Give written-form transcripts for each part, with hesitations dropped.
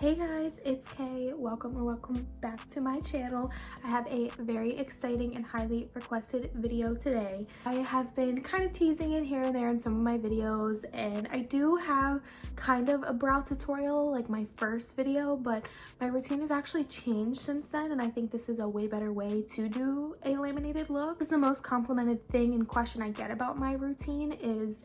Hey guys, it's Kay. Welcome back to my channel. I have a very exciting and highly requested video today. I have been kind of teasing it here and there in some of my videos, and I do have kind of a brow tutorial like my first video, but my routine has actually changed since then, and I think this is a way better way to do a laminated look. This is the most complimented thing and question I get about my routine is,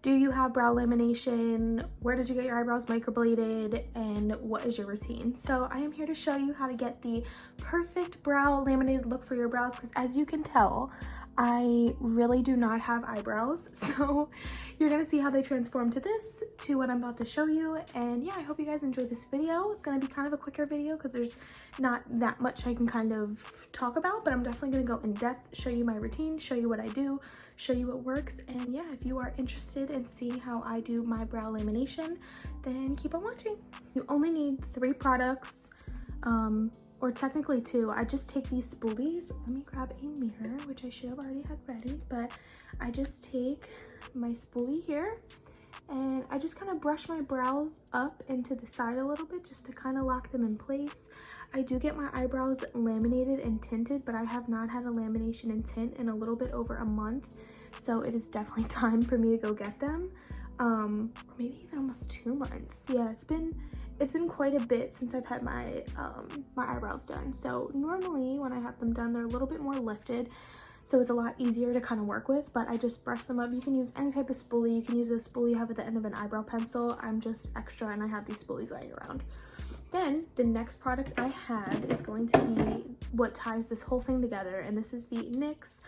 do you have brow lamination? Where did you get your eyebrows microbladed? And what is your routine? So I am here to show you how to get the perfect brow laminated look for your brows, because as you can tell, I really do not have eyebrows. So you're gonna see how they transform to this, to what I'm about to show you. And yeah, I hope you guys enjoy this video. It's gonna be kind of a quicker video because there's not that much I can kind of talk about, but I'm definitely gonna go in depth, show you my routine, show you what I do, show you what works. And yeah, if you are interested in seeing how I do my brow lamination, then keep on watching. You only need 3 products, or technically 2. I just take these spoolies. Let me grab a mirror, which I should have already had ready, but I just take my spoolie here and I just kind of brush my brows up into the side a little bit just to kind of lock them in place. I do get my eyebrows laminated and tinted, but I have not had a lamination and tint in a little bit over a month, so it is definitely time for me to go get them. Or maybe even almost 2 months. Yeah, it's been quite a bit since I've had my my eyebrows done. So normally when I have them done, they're a little bit more lifted, so it's a lot easier to kind of work with, but I just brush them up. You can use any type of spoolie. You can use a spoolie you have at the end of an eyebrow pencil. I'm just extra and I have these spoolies laying around. Then the next product I have is going to be what ties this whole thing together, and this is the NYX,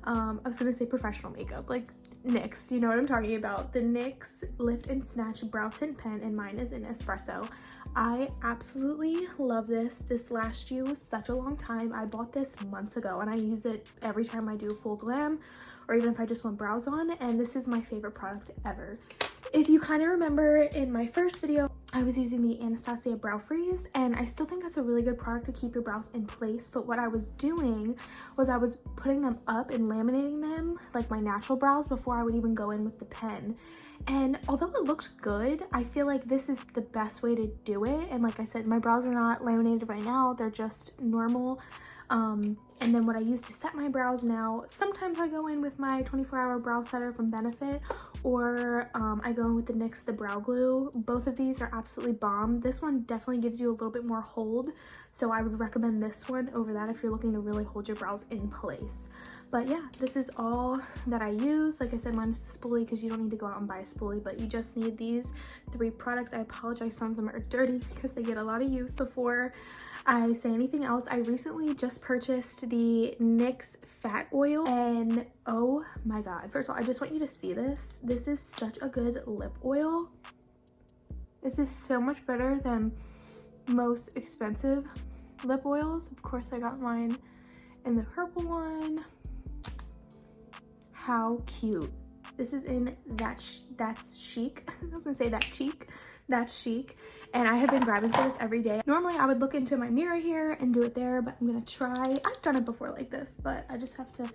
I was gonna say professional makeup, like NYX, you know what I'm talking about, the NYX Lift and Snatch Brow Tint Pen, and mine is in Espresso. I absolutely love this. This lasts you such a long time. I bought this months ago and I use it every time I do full glam, or even if I just want brows on, and this is my favorite product ever. If you kind of remember in my first video, I was using the Anastasia Brow Freeze, and I still think that's a really good product to keep your brows in place, but what I was doing was I was putting them up and laminating them like my natural brows before I would even go in with the pen. And although it looked good, I feel like this is the best way to do it. And like I said, my brows are not laminated right now, they're just normal. And then what I use to set my brows now, sometimes I go in with my 24-hour brow setter from Benefit, or I go in with the NYX the brow glue. Both of these are absolutely bomb. This one definitely gives you a little bit more hold, so I would recommend this one over that if you're looking to really hold your brows in place. But yeah, this is all that I use. Like I said, mine is the spoolie because you don't need to go out and buy a spoolie, but you just need these 3 products. I apologize, some of them are dirty because they get a lot of use. Before I say anything else, I recently just purchased the NYX Fat Oil, and oh my god, first of all, I just want you to see this. This is such a good lip oil. This is so much better than most expensive lip oils. Of course, I got mine in the purple one. How cute. This is in That's Chic. I was gonna say That Cheek. That's Chic. And I have been grabbing for this every day. Normally I would look into my mirror here and do it there, but I'm gonna try. I've done it before like this, but I just have to,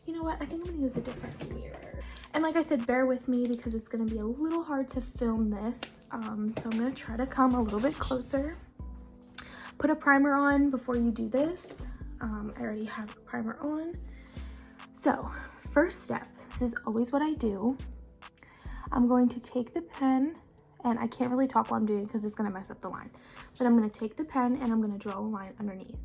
you know what? I think I'm gonna use a different mirror. And like I said, bear with me because it's gonna be a little hard to film this. So I'm gonna try to come a little bit closer. Put a primer on before you do this. I already have a primer on. So first step, this is always what I do. I'm going to take the pen, and I can't really talk while I'm doing it because it's going to mess up the line, but I'm going to take the pen and I'm going to draw a line underneath.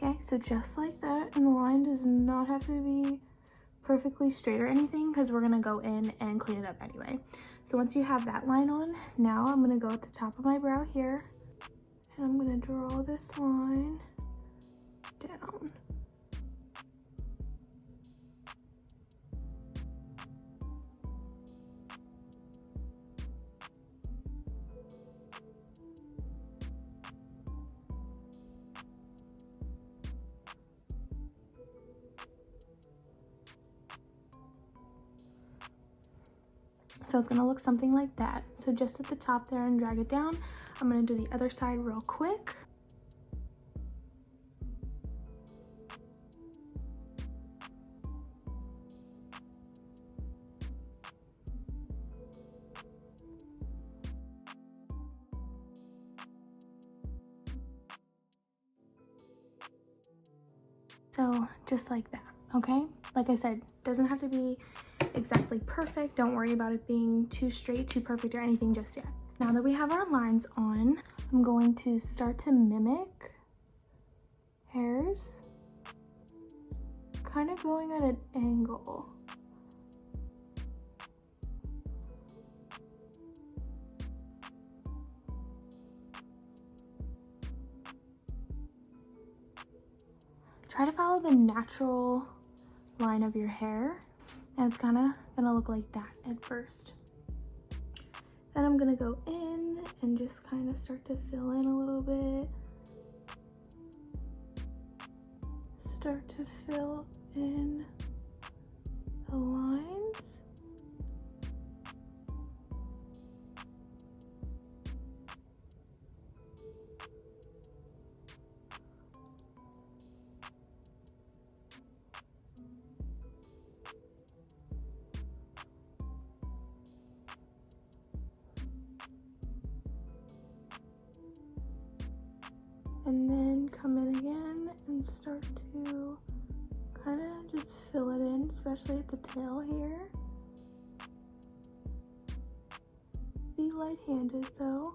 Okay, so just like that, and the line does not have to be perfectly straight or anything because we're gonna go in and clean it up anyway. So once you have that line on, now I'm gonna go at the top of my brow here, and I'm gonna draw this line down. So it's gonna look something like that. So just at the top there and drag it down. I'm gonna do the other side real quick. So just like that, okay? Like I said, doesn't have to be exactly perfect. Don't worry about it being too straight, too perfect, or anything just yet. Now that we have our lines on, I'm going to start to mimic hairs, kind of going at an angle. Try to follow the natural line of your hair, and it's kind of gonna look like that at first. Then I'm gonna go in and just kind of start to fill in a little bit. Start to fill in the lines. And then come in again and start to kind of just fill it in, especially at the tail here. Be light-handed though.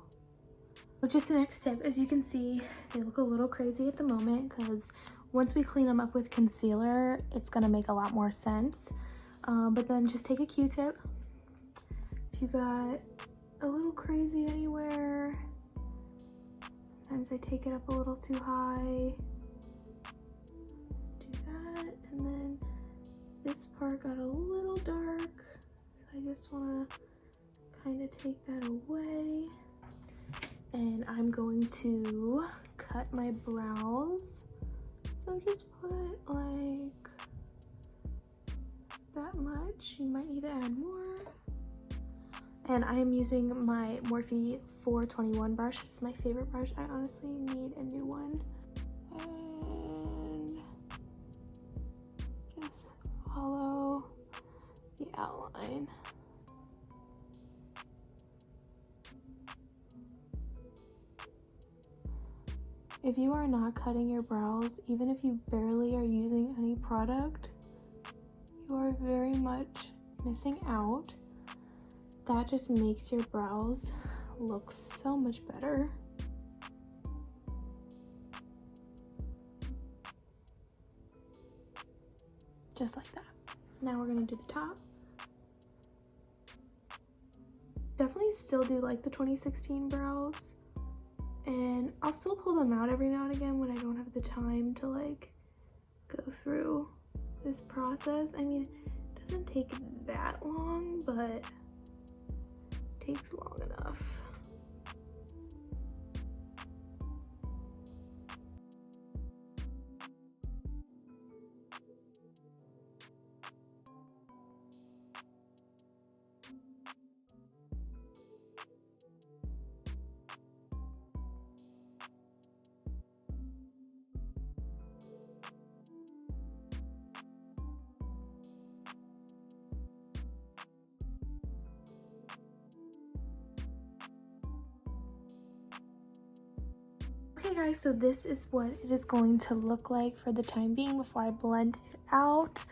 Which is the next tip. As you can see, they look a little crazy at the moment because once we clean them up with concealer, it's gonna make a lot more sense. But then just take a Q-tip. If you got a little crazy anywhere, sometimes I take it up a little too high. Do that, and then this part got a little dark, so I just want to kind of take that away. And I'm going to cut my brows. So just put like that much. You might need to add more. And I am using my Morphe 421 brush. This is my favorite brush. I honestly need a new one. And just follow the outline. If you are not cutting your brows, even if you barely are using any product, you are very much missing out. That just makes your brows look so much better. Just like that. Now we're gonna do the top. Definitely still do like the 2016 brows. And I'll still pull them out every now and again when I don't have the time to like go through this process. I mean, it doesn't take that long, but it takes long enough. Okay guys, so this is what it is going to look like for the time being before I blend it out.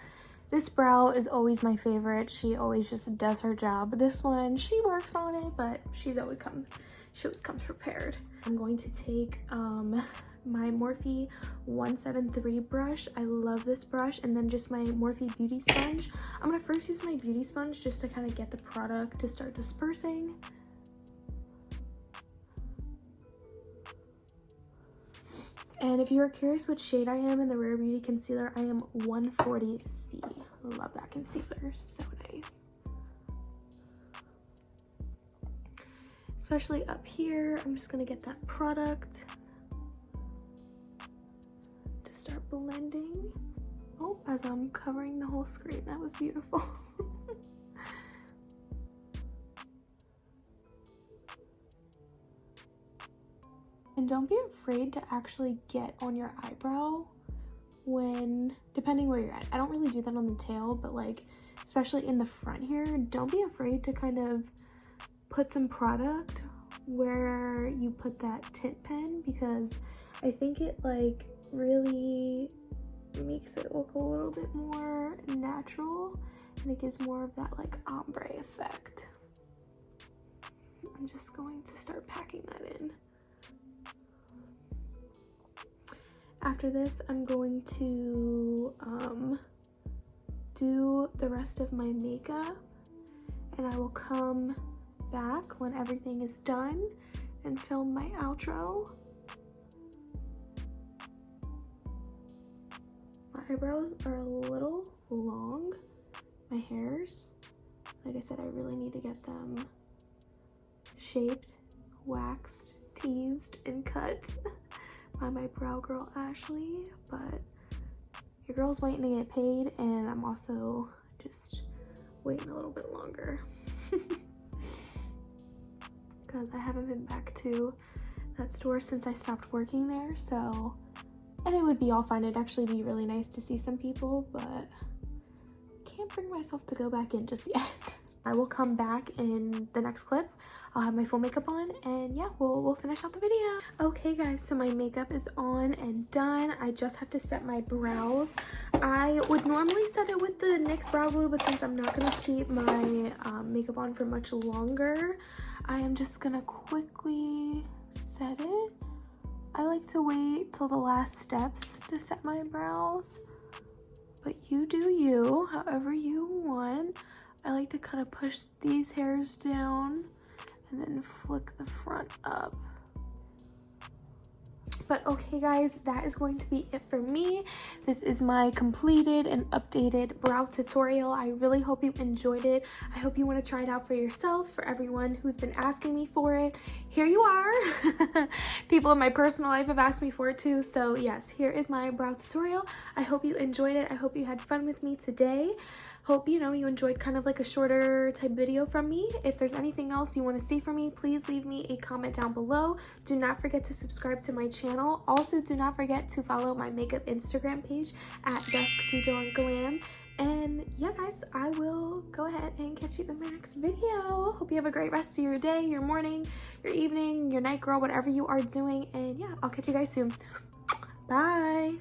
This brow is always my favorite. She always just does her job. This one, she works on it, but she always comes prepared. I'm going to take my Morphe 173 brush. I love this brush, and then just my Morphe beauty sponge. I'm gonna first use my beauty sponge just to kind of get the product to start dispersing. And if you are curious what shade I am in the Rare Beauty concealer, I am 140C. Love that concealer, so nice. Especially up here, I'm just gonna get that product to start blending. Oh, as I'm covering the whole screen, that was beautiful. And don't be afraid to actually get on your eyebrow when, depending where you're at. I don't really do that on the tail, but like, especially in the front here, don't be afraid to kind of put some product where you put that tint pen, because I think it like really makes it look a little bit more natural and it gives more of that like ombre effect. I'm just going to start packing that in. After this, I'm going to do the rest of my makeup, and I will come back when everything is done and film my outro. My eyebrows are a little long, my hairs. Like I said, I really need to get them shaped, waxed, teased, and cut by my brow girl Ashley, but your girl's waiting to get paid, and I'm also just waiting a little bit longer because I haven't been back to that store since I stopped working there. So, and it would be all fine. It'd actually be really nice to see some people, but can't bring myself to go back in just yet. I will come back in the next clip. I'll have my full makeup on, and yeah, we'll finish out the video. Okay guys, so my makeup is on and done. I just have to set my brows. I would normally set it with the NYX brow glue, but since I'm not gonna keep my makeup on for much longer, I am just gonna quickly set it. I like to wait till the last steps to set my brows, but you do you, however you want. I like to kind of push these hairs down and then flick the front up. But okay guys, that is going to be it for me. This is my completed and updated brow tutorial. I really hope you enjoyed it. I hope you want to try it out for yourself. For everyone who's been asking me for it, here you are. People in my personal life have asked me for it too. So yes, here is my brow tutorial. I hope you enjoyed it. I hope you had fun with me today. Hope you enjoyed kind of like a shorter type video from me. If there's anything else you want to see from me, please leave me a comment down below. Do not forget to subscribe to my channel. Also, do not forget to follow my makeup Instagram page at Dusk Glam. And yeah guys, I will go ahead and catch you in my next video. Hope you have a great rest of your day, your morning, your evening, your night, girl, whatever you are doing. And yeah, I'll catch you guys soon. Bye.